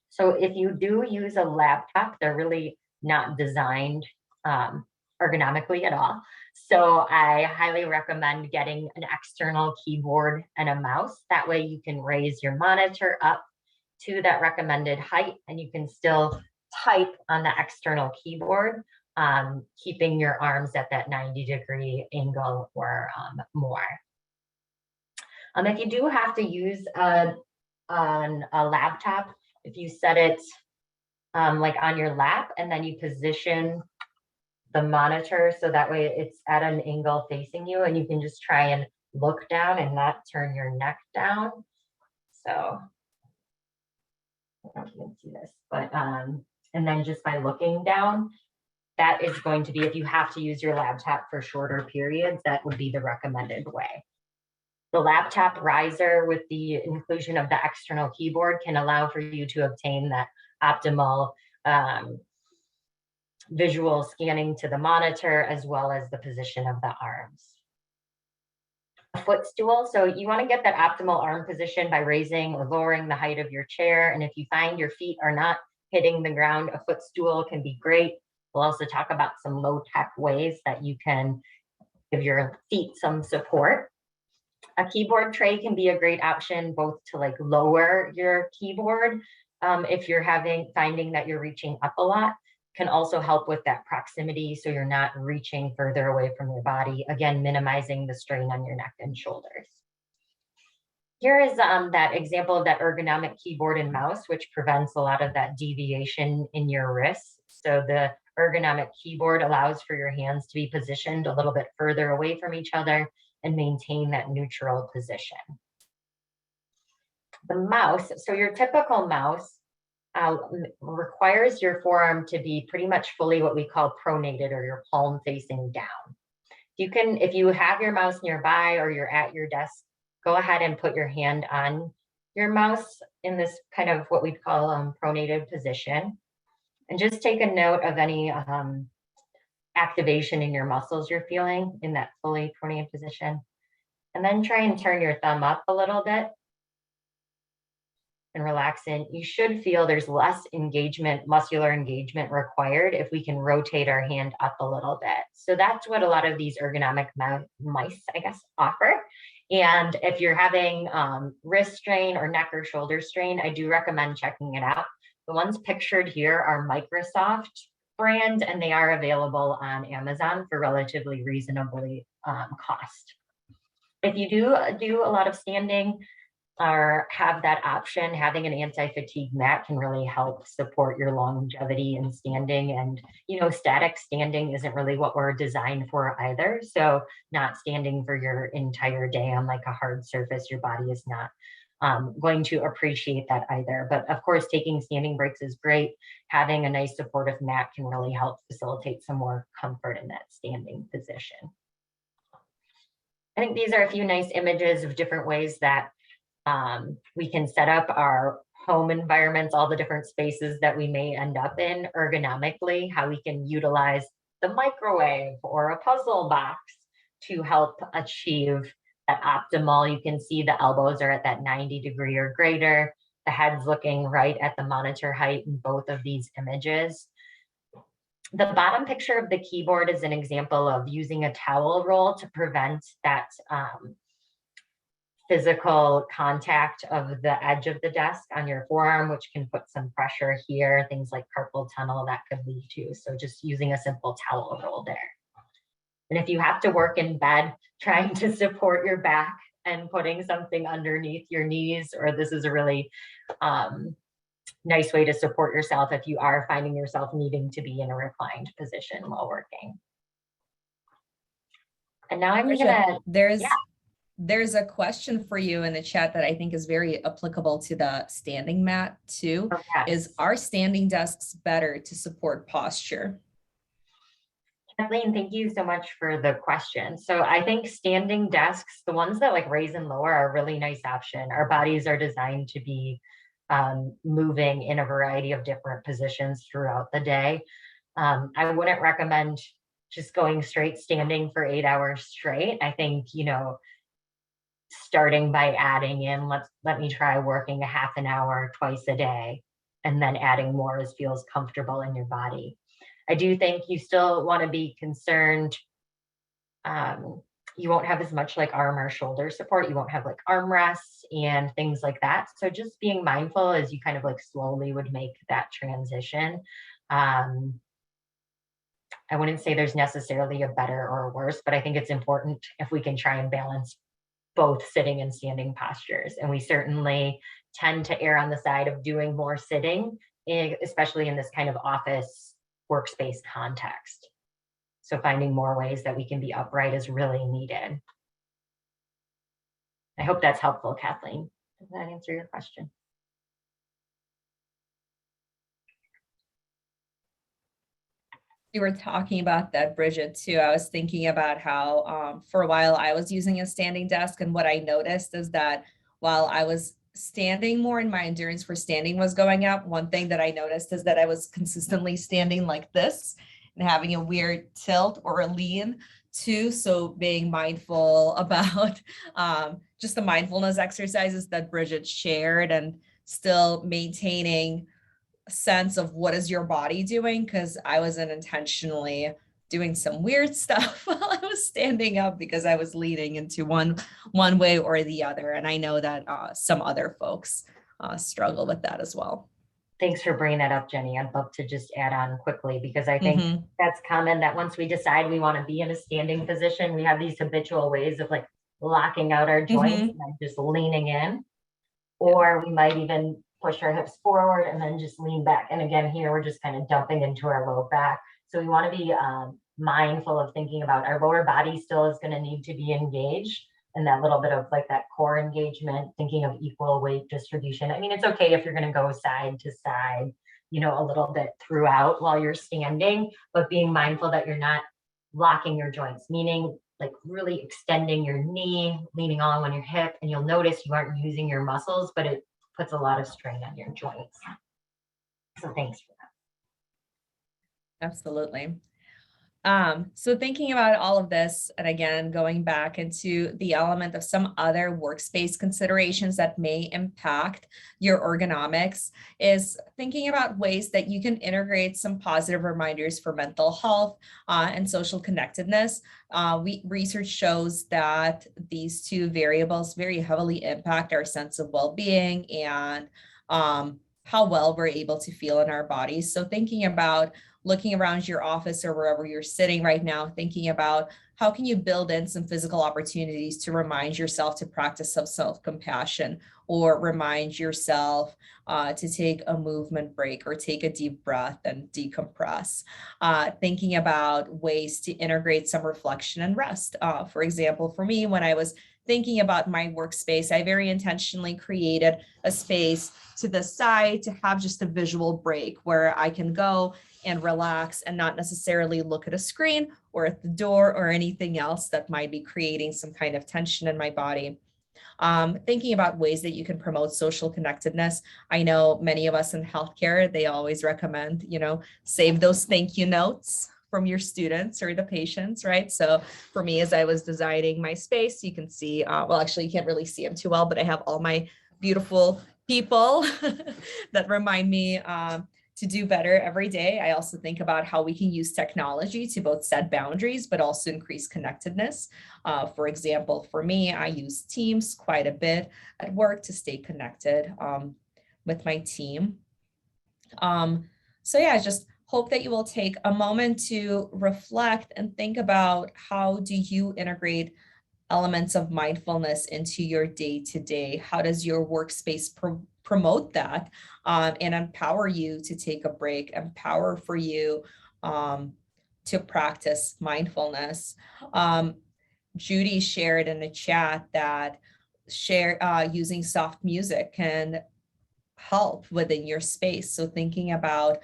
[SPEAKER 2] So if you do use a laptop, they're really not designed ergonomically at all. So I highly recommend getting an external keyboard and a mouse. That way you can raise your monitor up to that recommended height and you can still type on the external keyboard, keeping your arms at that 90-degree angle or more. If you do have to use a laptop, if you set it like on your lap and then you position the monitor so that way it's at an angle facing you and you can just try and look down and not turn your neck down. So I don't know if you can see this, but and then just by looking down, that is going to be, if you have to use your laptop for shorter periods, that would be the recommended way. The laptop riser with the inclusion of the external keyboard can allow for you to obtain that optimal visual scanning to the monitor, as well as the position of the arms. A footstool, so you want to get that optimal arm position by raising or lowering the height of your chair. And if you find your feet are not hitting the ground, a footstool can be great. We'll also talk about some low-tech ways that you can give your feet some support. A keyboard tray can be a great option, both to like lower your keyboard if you're finding that you're reaching up a lot. Can also help with that proximity, so you're not reaching further away from your body, again, minimizing the strain on your neck and shoulders. Here is that example of that ergonomic keyboard and mouse, which prevents a lot of that deviation in your wrists. So the ergonomic keyboard allows for your hands to be positioned a little bit further away from each other and maintain that neutral position. The mouse, so your typical mouse requires your forearm to be pretty much fully what we call pronated, or your palm facing down. You can, if you have your mouse nearby or you're at your desk, go ahead and put your hand on your mouse in this kind of what we'd call pronated position. And just take a note of any activation in your muscles you're feeling in that fully pronated position. And then try and turn your thumb up a little bit and relax in. You should feel there's less engagement, muscular engagement required if we can rotate our hand up a little bit. So that's what a lot of these ergonomic mice, I guess, offer. And if you're having wrist strain or neck or shoulder strain, I do recommend checking it out. The ones pictured here are Microsoft brand, and they are available on Amazon for relatively reasonably cost. If you do a lot of standing or have that option, having an anti-fatigue mat can really help support your longevity in standing. And, you know, static standing isn't really what we're designed for either. So not standing for your entire day on like a hard surface, your body is not going to appreciate that either. But of course, taking standing breaks is great. Having a nice supportive mat can really help facilitate some more comfort in that standing position. I think these are a few nice images of different ways that we can set up our home environments, all the different spaces that we may end up in ergonomically, how we can utilize the microwave or a puzzle box to help achieve that optimal. You can see the elbows are at that 90-degree or greater. The head's looking right at the monitor height in both of these images. The bottom picture of the keyboard is an example of using a towel roll to prevent that physical contact of the edge of the desk on your forearm, which can put some pressure here, things like carpal tunnel that could lead to. So just using a simple towel roll there. And if you have to work in bed, trying to support your back and putting something underneath your knees, or this is a really nice way to support yourself if you are finding yourself needing to be in a reclined position while working. And now I'm gonna,
[SPEAKER 3] There's a question for you in the chat that I think is very applicable to the standing mat too.
[SPEAKER 2] okay.
[SPEAKER 3] Is, are standing desks better to support posture?
[SPEAKER 2] Kathleen, thank you so much for the question. So I think standing desks, the ones that like raise and lower, are a really nice option. Our bodies are designed to be moving in a variety of different positions throughout the day. I wouldn't recommend just going straight standing for 8 hours straight. I think, you know, starting by adding in, let me try working a half an hour twice a day, and then adding more as feels comfortable in your body. I do think you still want to be concerned. You won't have as much like arm or shoulder support. You won't have like arm rests and things like that. So just being mindful as you kind of like slowly would make that transition. I wouldn't say there's necessarily a better or a worse, but I think it's important if we can try and balance both sitting and standing postures. And we certainly tend to err on the side of doing more sitting, especially in this kind of office workspace context. So finding more ways that we can be upright is really needed. I hope that's helpful, Kathleen. Does that answer your question?
[SPEAKER 3] You were talking about that, Bridget, too. I was thinking about how for a while I was using a standing desk, and what I noticed is that while I was standing more and my endurance for standing was going up, one thing that I noticed is that I was consistently standing like this and having a weird tilt or a lean too. So being mindful about just the mindfulness exercises that Bridget shared, and still maintaining sense of what is your body doing, because I wasn't intentionally doing some weird stuff while I was standing up because I was leaning into one way or the other. And I know that some other folks struggle with that as well.
[SPEAKER 2] Thanks for bringing that up, Jenny. I'd love to just add on quickly, because I think
[SPEAKER 3] Mhm.
[SPEAKER 2] that's common, that once we decide we want to be in a standing position, we have these habitual ways of like locking out our joints and then just leaning in, or we might even push our hips forward and then just lean back. And again, here we're just kind of dumping into our low back. So we want to be mindful of thinking about our lower body still is going to need to be engaged, and that little bit of like that core engagement, thinking of equal weight distribution. I mean, it's okay if you're going to go side to side, you know, a little bit throughout while you're standing, but being mindful that you're not locking your joints, meaning like really extending your knee, leaning all on your hip, and you'll notice you aren't using your muscles, but it puts a lot of strain on your joints. So thanks for that.
[SPEAKER 3] Absolutely. So thinking about all of this, and again, going back into the element of some other workspace considerations that may impact your ergonomics, is thinking about ways that you can integrate some positive reminders for mental health and social connectedness. Research shows that these two variables very heavily impact our sense of well-being and how well we're able to feel in our bodies. So thinking about looking around your office or wherever you're sitting right now, thinking about how can you build in some physical opportunities to remind yourself to practice some self-compassion, or remind yourself to take a movement break or take a deep breath and decompress. Thinking about ways to integrate some reflection and rest. For example, for me, when I was thinking about my workspace, I very intentionally created a space to the side to have just a visual break where I can go and relax and not necessarily look at a screen or at the door or anything else that might be creating some kind of tension in my body. Thinking about ways that you can promote social connectedness. I know many of us in healthcare, they always recommend, save those thank you notes from your students or the patients, right? So for me, as I was designing my space, you can see, well, actually you can't really see them too well, but I have all my beautiful people that remind me to do better every day. I also think about how we can use technology to both set boundaries, but also increase connectedness. For example, for me, I use Teams quite a bit at work to stay connected with my team. So yeah, just hope that you will take a moment to reflect and think about how do you integrate elements of mindfulness into your day-to-day? How does your workspace promote that and empower you to take a break, empower for you to practice mindfulness? Judy shared in the chat that using soft music can help within your space. So thinking about,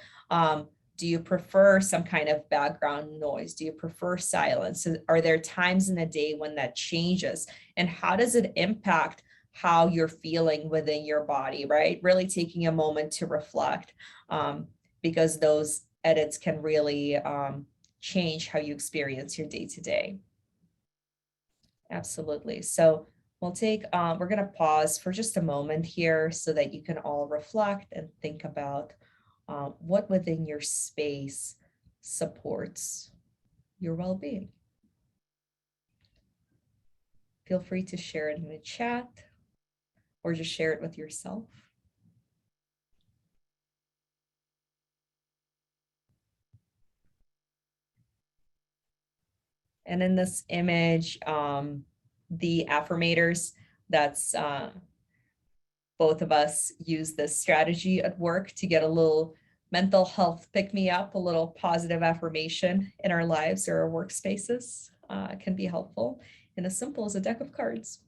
[SPEAKER 3] do you prefer some kind of background noise? Do you prefer silence? Are there times in the day when that changes? And how does it impact how you're feeling within your body, right? Really taking a moment to reflect, because those edits can really change how you experience your day-to-day. Absolutely. So we're going to pause for just a moment here so that you can all reflect and think about what within your space supports your well-being. Feel free to share it in the chat or just share it with yourself. And in this image, the affirmators, that's both of us use this strategy at work to get a little mental health pick-me-up, a little positive affirmation in our lives or our workspaces can be helpful, and as simple as a deck of cards.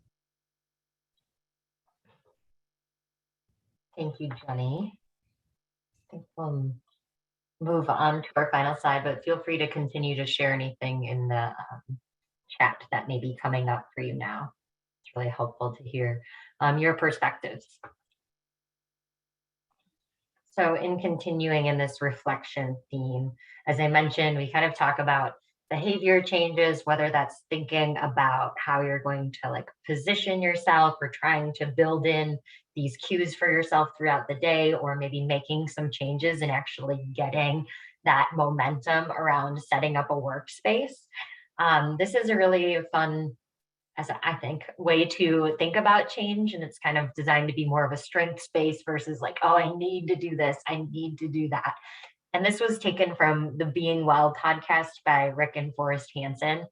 [SPEAKER 2] Thank you, Jenny. I think move on to our final slide, but feel free to continue to share anything in the chat that may be coming up for you now. It's really helpful to hear your perspectives. So in continuing in this reflection theme, as I mentioned, we kind of talk about behavior changes, whether that's thinking about how you're going to like position yourself or trying to build in these cues for yourself throughout the day, or maybe making some changes and actually getting that momentum around setting up a workspace. This is a really fun, as I think, way to think about change. And it's kind of designed to be more of a strength space versus like, oh, I need to do this, I need to do that. And this was taken from the Being Well podcast by Rick and Forrest Hansen,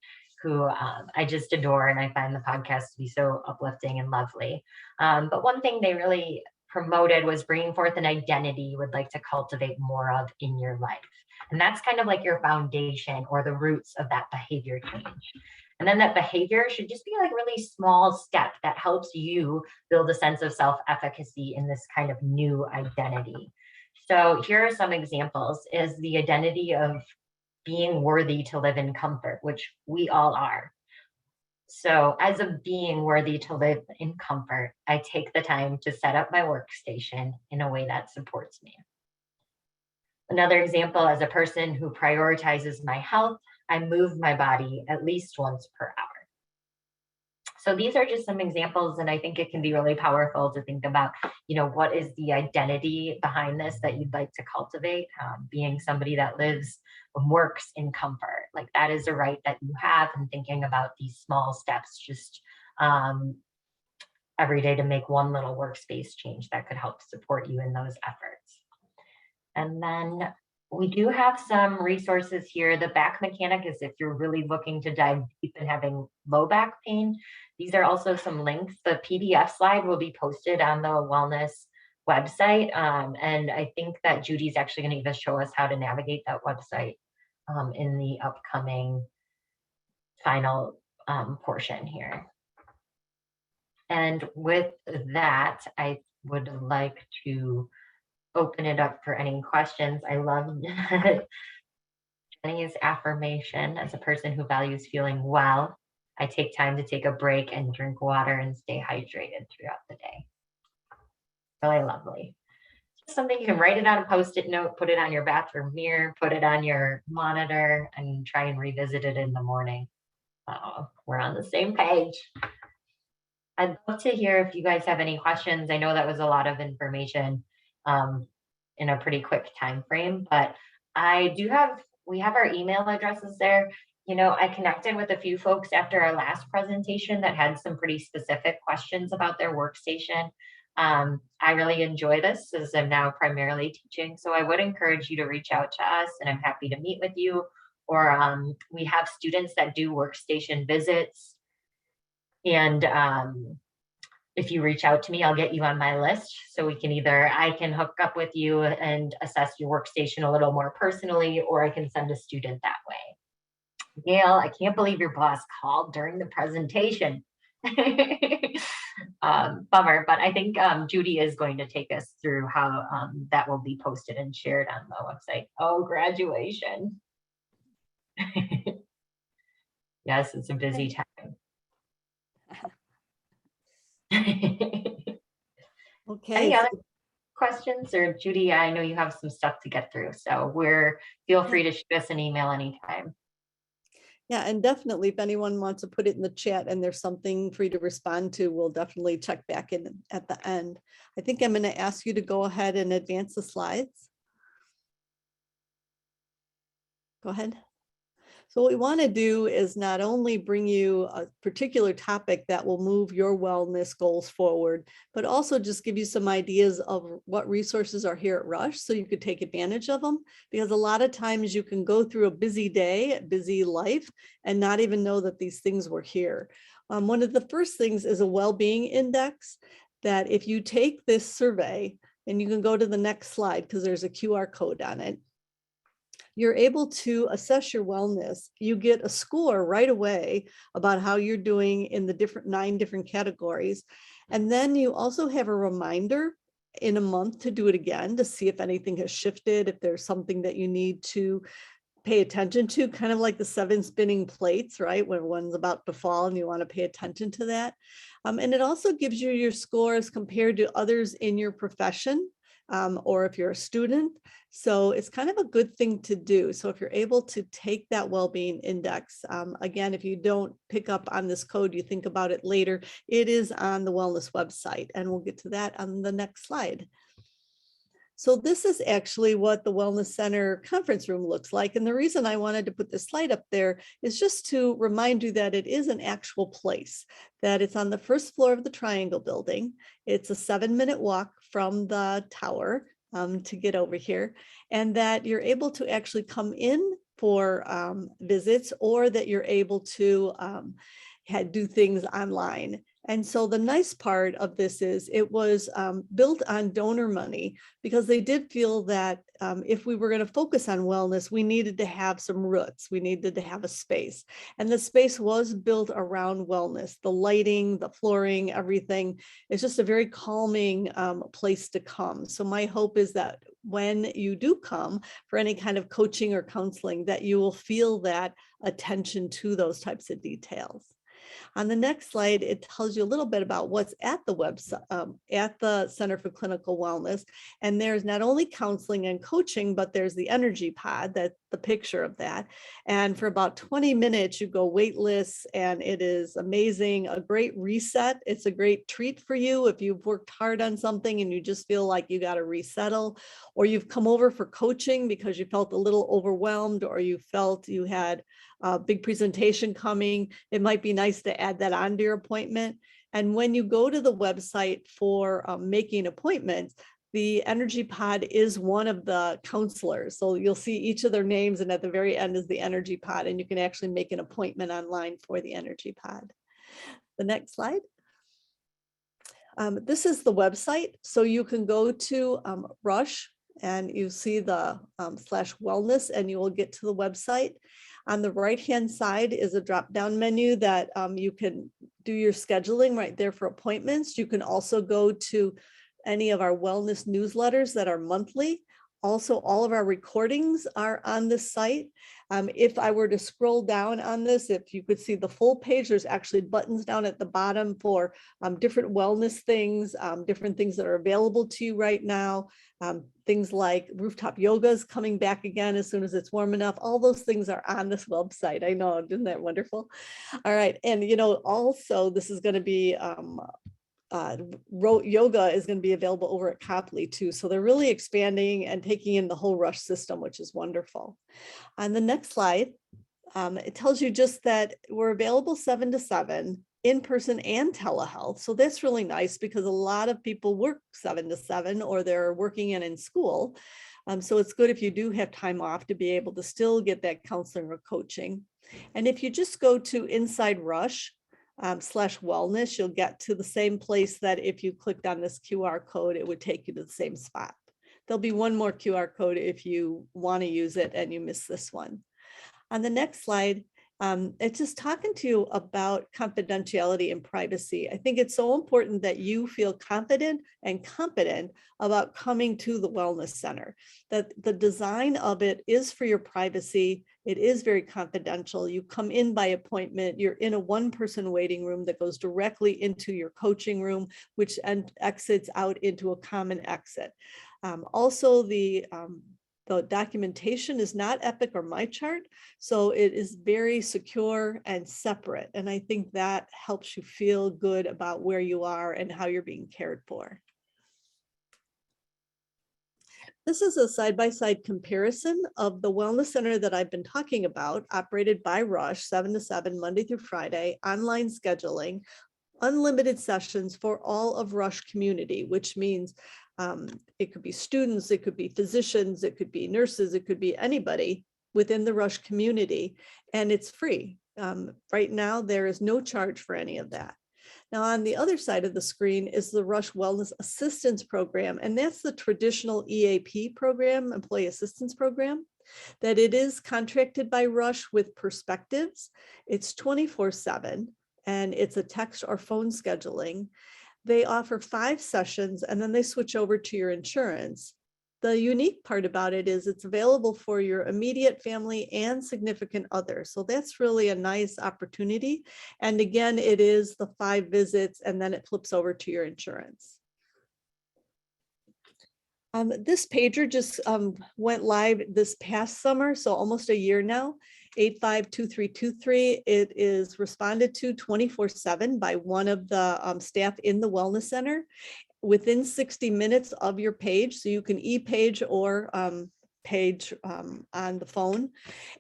[SPEAKER 2] who I just adore. And I find the podcast to be so uplifting and lovely. But one thing they really promoted was bringing forth an identity you would like to cultivate more of in your life. And that's kind of like your foundation or the roots of that behavior change. And then that behavior should just be like really small step that helps you build a sense of self-efficacy in this kind of new identity. So here are some examples: is the identity of being worthy to live in comfort, which we all are. So as a being worthy to live in comfort, I take the time to set up my workstation in a way that supports me. Another example, as a person who prioritizes my health, I move my body at least once per hour. So these are just some examples, and I think it can be really powerful to think about, you know, what is the identity behind this that you'd like to cultivate, being somebody that lives and works in comfort. Like that is a right that you have, and thinking about these small steps just every day to make one little workspace change that could help support you in those efforts. And then we do have some resources here. The back mechanic is if you're really looking to dive deep and having low back pain. These are also some links. The PDF slide will be posted on the wellness website. And I think that Judy's actually going to even show us how to navigate that website in the upcoming final portion here. And with that, I would like to open it up for any questions. I love Jenny's affirmation: as a person who values feeling well, I take time to take a break and drink water and stay hydrated throughout the day. Really lovely. Just something you can write it on a Post-it note, put it on your bathroom mirror, put it on your monitor, and try and revisit it in the morning. We're on the same page. I'd love to hear if you guys have any questions. I know that was a lot of information in a pretty quick time frame, but we have our email addresses there. You know, I connected with a few folks after our last presentation that had some pretty specific questions about their workstation. I really enjoy this, as I'm now primarily teaching, so I would encourage you to reach out to us, and I'm happy to meet with you. Or we have students that do workstation visits, and if you reach out to me, I'll get you on my list, so we can I can hook up with you and assess your workstation a little more personally, or I can send a student that way. Gail, I can't believe your boss called during the presentation. Bummer, but I think Judy is going to take us through how that will be posted and shared on the website. Oh, graduation. Yes, it's a busy time.
[SPEAKER 1] Okay.
[SPEAKER 2] Any other questions? Or Judy, I know you have some stuff to get through, so feel free to shoot us an email anytime.
[SPEAKER 1] Yeah, and definitely if anyone wants to put it in the chat and there's something for you to respond to, we'll definitely check back in at the end. I think I'm going to ask you to go ahead and advance the slides. Go ahead. So what we want to do is not only bring you a particular topic that will move your wellness goals forward, but also just give you some ideas of what resources are here at Rush so you could take advantage of them. Because a lot of times you can go through a busy day, a busy life, and not even know that these things were here. One of the first things is a well-being index that if you take this survey, and you can go to the next slide because there's a QR code on it, you're able to assess your wellness. You get a score right away about how you're doing in the 9 different categories. And then you also have a reminder in a month to do it again to see if anything has shifted, if there's something that you need to pay attention to, kind of like the 7 spinning plates, right? When one's about to fall and you want to pay attention to that. And it also gives you your scores compared to others in your profession, or if you're a student. So it's kind of a good thing to do. So if you're able to take that well-being index, again, if you don't pick up on this code, you think about it later, it is on the wellness website, and we'll get to that on the next slide. So this is actually what the Wellness Center conference room looks like. And the reason I wanted to put this slide up there is just to remind you that it is an actual place, that it's on the first floor of the Triangle building. It's a 7-minute walk from the tower to get over here, and that you're able to actually come in for visits, or that you're able to do things online. And so the nice part of this is it was built on donor money, because they did feel that if we were going to focus on wellness, we needed to have some roots. We needed to have a space. And the space was built around wellness. The lighting, the flooring, everything. It's just a very calming place to come. So my hope is that when you do come for any kind of coaching or counseling, that you will feel that attention to those types of details. On the next slide, it tells you a little bit about what's at the website, at the Center for Clinical Wellness. And there's not only counseling and coaching, but there's the energy pod, that's the picture of that. And for about 20 minutes, you go waitlist, and it is amazing, a great reset. It's a great treat for you if you've worked hard on something and you just feel like you got to resettle, or you've come over for coaching because you felt a little overwhelmed, or you felt you had a big presentation coming. It might be nice to add that onto your appointment. And when you go to the website for making appointments, the Energy Pod is one of the counselors. So you'll see each of their names, and at the very end is the Energy Pod, and you can actually make an appointment online for the Energy Pod. The next slide. This is the website. So you can go to Rush, and you see the /wellness, and you will get to the website. On the right-hand side is a drop-down menu that you can do your scheduling right there for appointments. You can also go to any of our wellness newsletters that are monthly. Also, all of our recordings are on this site. If I were to scroll down on this, if you could see the full page, there's actually buttons down at the bottom for different wellness things, different things that are available to you right now. Things like rooftop yoga is coming back again as soon as it's warm enough. All those things are on this website. I know, isn't that wonderful? All right, and also this is going to be yoga is going to be available over at Copley too. So they're really expanding and taking in the whole Rush system, which is wonderful. On the next slide, it tells you just that we're available 7 to 7 in person and telehealth. So that's really nice, because a lot of people work 7 to 7, or they're working in school. So it's good if you do have time off to be able to still get that counseling or coaching. And if you just go to Inside Rush /wellness, you'll get to the same place that if you clicked on this QR code, it would take you to the same spot. There'll be one more QR code if you want to use it and you miss this one. On the next slide, it's just talking to you about confidentiality and privacy. I think it's so important that you feel confident and competent about coming to the Wellness Center, that the design of it is for your privacy. It is very confidential. You come in by appointment. You're in a 1-person waiting room that goes directly into your coaching room, which exits out into a common exit. Also, the documentation is not Epic or MyChart, so it is very secure and separate. And I think that helps you feel good about where you are and how you're being cared for. This is a side-by-side comparison of the Wellness Center that I've been talking about, operated by Rush, 7 to 7, Monday through Friday, online scheduling, unlimited sessions for all of Rush community, which means it could be students, it could be physicians, it could be nurses, it could be anybody within the Rush community, and it's free. Right now, there is no charge for any of that. Now, on the other side of the screen is the Rush Wellness Assistance Program, and that's the traditional EAP program, Employee Assistance Program, that it is contracted by Rush with Perspectives. It's 24/7, and it's a text or phone scheduling. They offer 5 sessions and then they switch over to your insurance. The unique part about it is it's available for your immediate family and significant other. So that's really a nice opportunity. And again, it is the 5 visits and then it flips over to your insurance. This pager just went live this past summer, so almost a year now, 852323. It is responded to 24/7 by one of the staff in the Wellness Center within 60 minutes of your page. So you can e-page or page on the phone.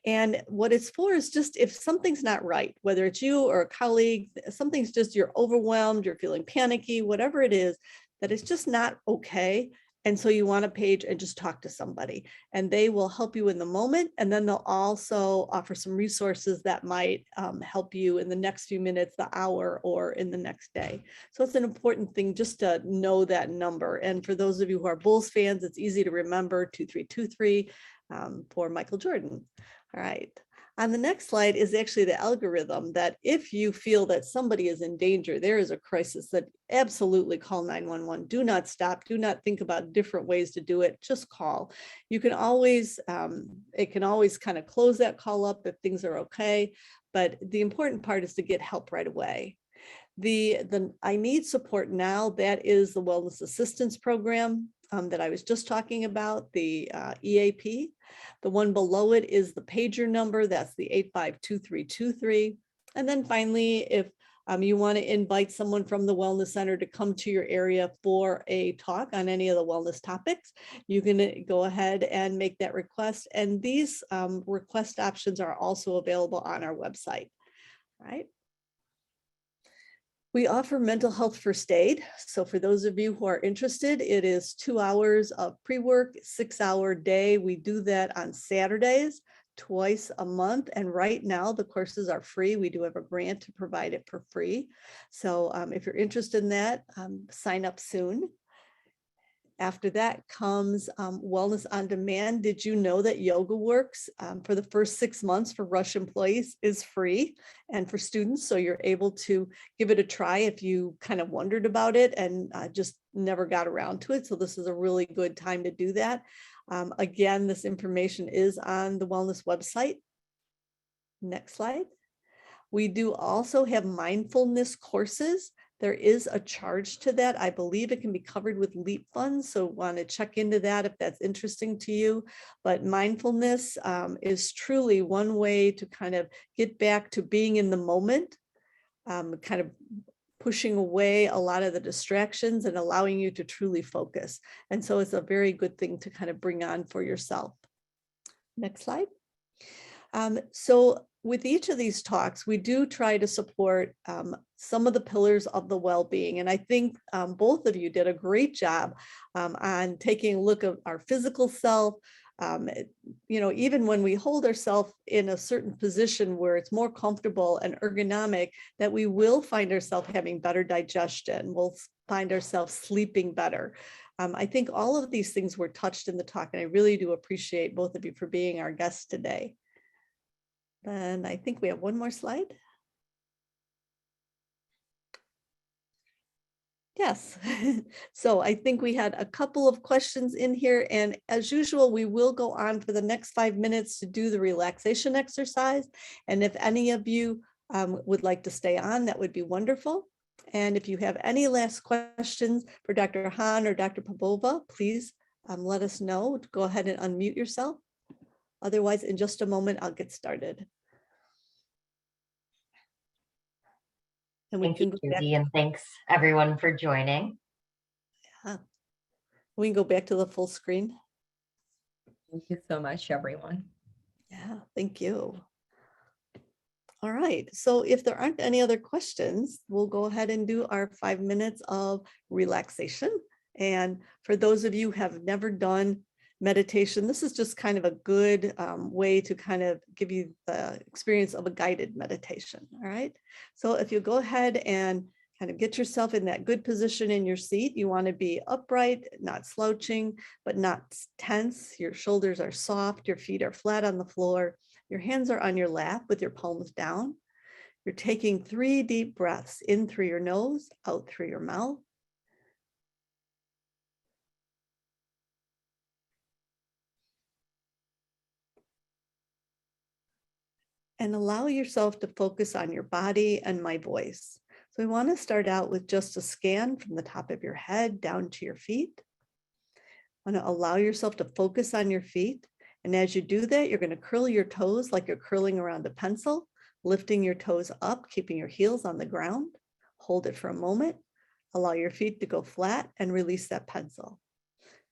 [SPEAKER 1] And what it's for is just if something's not right, whether it's you or a colleague, something's just you're overwhelmed, you're feeling panicky, whatever it is, that it's just not okay. And so you want to page and just talk to somebody and they will help you in the moment. And then they'll also offer some resources that might help you in the next few minutes, the hour, or in the next day. So it's an important thing just to know that number. And for those of you who are Bulls fans, it's easy to remember 2323 for Michael Jordan. All right. On the next slide is actually the algorithm that if you feel that somebody is in danger, there is a crisis, that absolutely call 911. Do not stop. Do not think about different ways to do it. Just call. You can always, it can always kind of close that call up if things are okay. But the important part is to get help right away. The I need support now, that is the Wellness Assistance Program that I was just talking about, the EAP. The one below it is the pager number, that's the 852323. And then finally, if you want to invite someone from the Wellness Center to come to your area for a talk on any of the wellness topics, you can go ahead and make that request. And these request options are also available on our website. All right. We offer mental health first aid. So for those of you who are interested, it is 2 hours of pre-work, 6-hour day. We do that on Saturdays, twice a month. And right now the courses are free. We do have a grant to provide it for free. So if you're interested in that, sign up soon. After that comes Wellness on Demand. Did you know that Yoga Works for the first 6 months for Rush employees is free and for students? So you're able to give it a try if you kind of wondered about it and just never got around to it. So this is a really good time to do that. Again, this information is on the wellness website. Next slide. We do also have mindfulness courses. There is a charge to that. I believe it can be covered with LEAP funds, so want to check into that if that's interesting to you. But mindfulness is truly one way to kind of get back to being in the moment, kind of pushing away a lot of the distractions and allowing you to truly focus. And so it's a very good thing to kind of bring on for yourself. Next slide. So with each of these talks, we do try to support some of the pillars of the well-being. And I think both of you did a great job on taking a look at our physical self. You know, even when we hold ourselves in a certain position where it's more comfortable and ergonomic, that we will find ourselves having better digestion. We'll find ourselves sleeping better. I think all of these things were touched in the talk, and I really do appreciate both of you for being our guests today. And I think we have one more slide. Yes. So I think we had a couple of questions in here, and as usual, we will go on for the next 5 minutes to do the relaxation exercise. And if any of you would like to stay on, that would be wonderful. And if you have any last questions for Dr. Hahn or Dr. Popova, please let us know. Go ahead and unmute yourself. Otherwise, in just a moment, I'll get started. And we
[SPEAKER 2] Thank
[SPEAKER 1] can
[SPEAKER 2] you,
[SPEAKER 1] go back.
[SPEAKER 2] Judy, and thanks everyone for joining.
[SPEAKER 1] We can go back to the full screen.
[SPEAKER 3] Thank you so much, everyone.
[SPEAKER 1] Yeah, thank you. All right, so if there aren't any other questions, we'll go ahead and do our 5 minutes of relaxation. And for those of you who have never done meditation, this is just kind of a good way to kind of give you the experience of a guided meditation. All right, so if you go ahead and kind of get yourself in that good position in your seat, you want to be upright, not slouching, but not tense. Your shoulders are soft, your feet are flat on the floor. Your hands are on your lap with your palms down. You're taking 3 deep breaths in through your nose, out through your mouth. and allow yourself to focus on your body and my voice. So we want to start out with just a scan from the top of your head down to your feet. Want to allow yourself to focus on your feet. And as you do that, you're going to curl your toes like you're curling around a pencil, lifting your toes up, keeping your heels on the ground. Hold it for a moment. Allow your feet to go flat and release that pencil.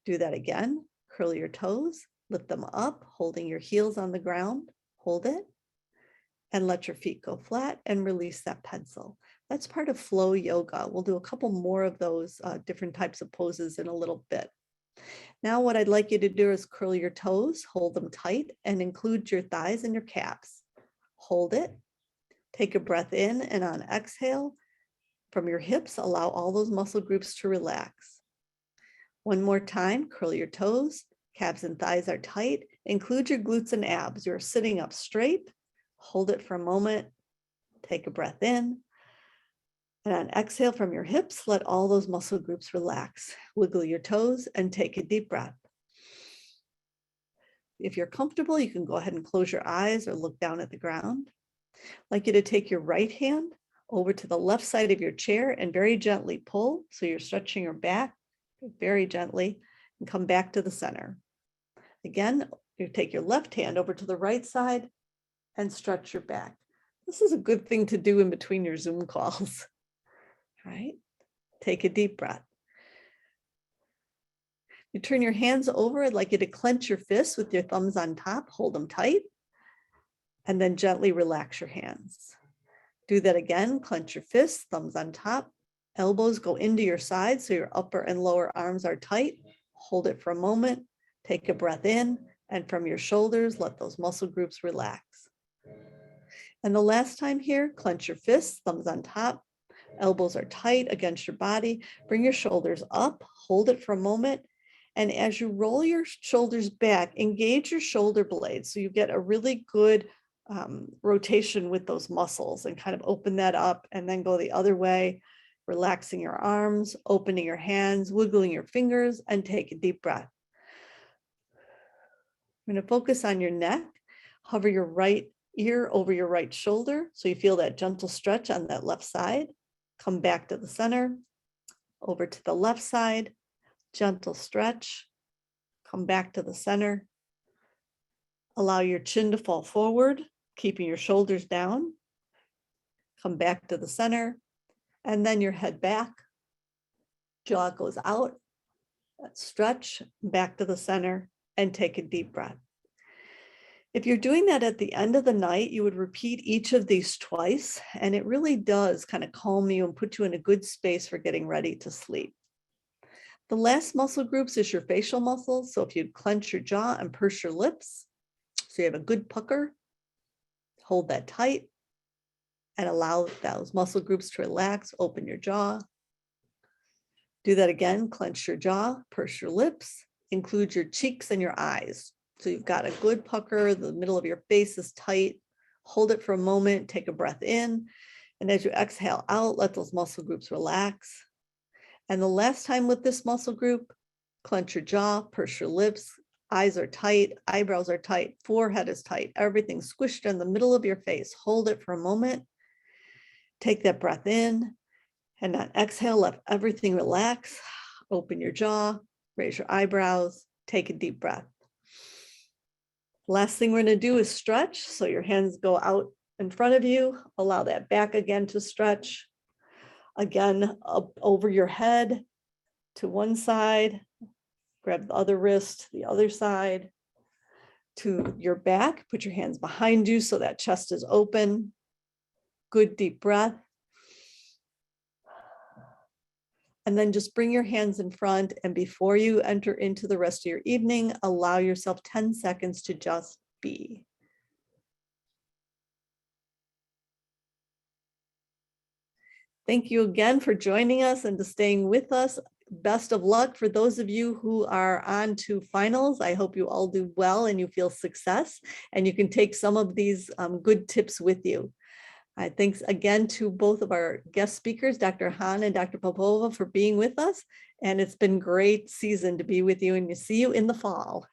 [SPEAKER 1] Do that again. Curl your toes, lift them up, holding your heels on the ground. Hold it and let your feet go flat and release that pencil. That's part of flow yoga. We'll do a couple more of those different types of poses in a little bit. Now what I'd like you to do is curl your toes, hold them tight, and include your thighs and your calves. Hold it. Take a breath in, and on exhale, from your hips, allow all those muscle groups to relax. One more time, curl your toes, calves and thighs are tight. Include your glutes and abs. You're sitting up straight. Hold it for a moment. Take a breath in. And on exhale from your hips, let all those muscle groups relax. Wiggle your toes and take a deep breath. If you're comfortable, you can go ahead and close your eyes or look down at the ground. I'd like you to take your right hand over to the left side of your chair and very gently pull. So you're stretching your back very gently and come back to the center. Again, you take your left hand over to the right side and stretch your back. This is a good thing to do in between your Zoom calls. Right? Take a deep breath. You turn your hands over. I'd like you to clench your fists with your thumbs on top, hold them tight, and then gently relax your hands. Do that again. Clench your fists, thumbs on top, elbows go into your sides so your upper and lower arms are tight. Hold it for a moment. Take a breath in, and from your shoulders, let those muscle groups relax. And the last time here, clench your fists, thumbs on top, elbows are tight against your body. Bring your shoulders up, hold it for a moment. And as you roll your shoulders back, engage your shoulder blades so you get a really good rotation with those muscles, and kind of open that up and then go the other way, relaxing your arms, opening your hands, wiggling your fingers, and take a deep breath. I'm going to focus on your neck. Hover your right ear over your right shoulder so you feel that gentle stretch on that left side. Come back to the center, over to the left side, gentle stretch, come back to the center. Allow your chin to fall forward, keeping your shoulders down. Come back to the center, and then your head back. Jaw goes out, stretch, back to the center, and take a deep breath. If you're doing that at the end of the night, you would repeat each of these twice, and it really does kind of calm you and put you in a good space for getting ready to sleep. The last muscle groups is your facial muscles. So if you clench your jaw and purse your lips, so you have a good pucker, hold that tight and allow those muscle groups to relax, open your jaw. Do that again, clench your jaw, purse your lips, include your cheeks and your eyes. So you've got a good pucker, the middle of your face is tight. Hold it for a moment, take a breath in. And as you exhale out, let those muscle groups relax. And the last time with this muscle group, clench your jaw, purse your lips, eyes are tight, eyebrows are tight, forehead is tight, everything's squished in the middle of your face. Hold it for a moment. Take that breath in. And on exhale, let everything relax. Open your jaw, raise your eyebrows, take a deep breath. Last thing we're going to do is stretch. So your hands go out in front of you. Allow that back again to stretch. Again, up over your head to one side. Grab the other wrist, the other side. To your back, put your hands behind you so that chest is open. Good deep breath. And then just bring your hands in front, and before you enter into the rest of your evening, allow yourself 10 seconds to just be. Thank you again for joining us and to staying with us. Best of luck for those of you who are on to finals. I hope you all do well and you feel success, and you can take some of these good tips with you. Thanks again to both of our guest speakers, Dr. Hahn and Dr. Popova, for being with us. And it's been a great season to be with you, and to see you in the fall.